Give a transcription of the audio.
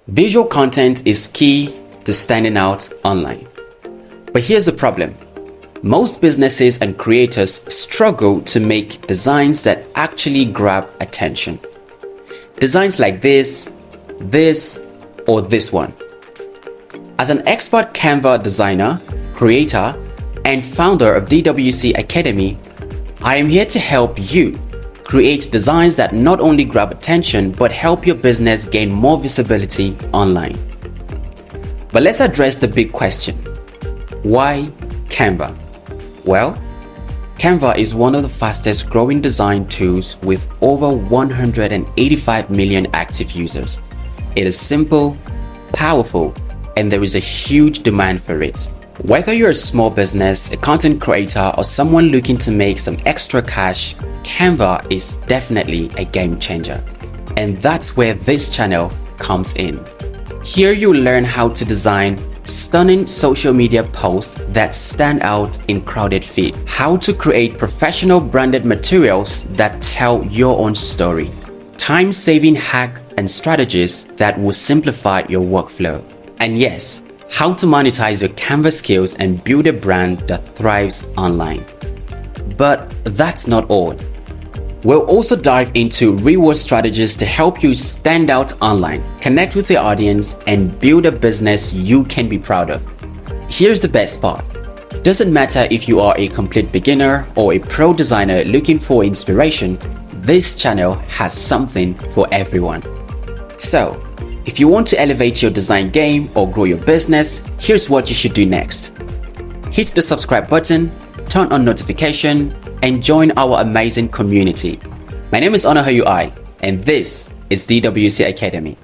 Visual content is key to standing out online. But here's the problem. Most businesses and creators struggle to make designs that actually grab attention. Designs like this, or this one. As an expert Canva designer, creator, and founder of DWC Academy, I am here to help you create designs that not only grab attention but help your business gain more visibility online. But let's address the big question. Why Canva? Well, Canva is one of the fastest growing design tools with over 185 million active users. It is simple, powerful, and there is a huge demand for it. Whether you're a small business, a content creator, or someone looking to make some extra cash, Canva is definitely a game changer. And that's where this channel comes in. Here you'll learn how to design stunning social media posts that stand out in crowded feed, how to create professional branded materials that tell your own story, time-saving hack and strategies that will simplify your workflow, and yes, how to monetize your Canva skills and build a brand that thrives online. But that's not all. We'll also dive into reward strategies to help you stand out online, connect with your audience, and build a business you can be proud of. Here's the best part. Doesn't matter if you are a complete beginner or a pro designer looking for inspiration, this channel has something for everyone. So, if you want to elevate your design game or grow your business, here's what you should do next. Hit the subscribe button, turn on notification, and join our amazing community. My name is Onahoyui, and this is DWC Academy.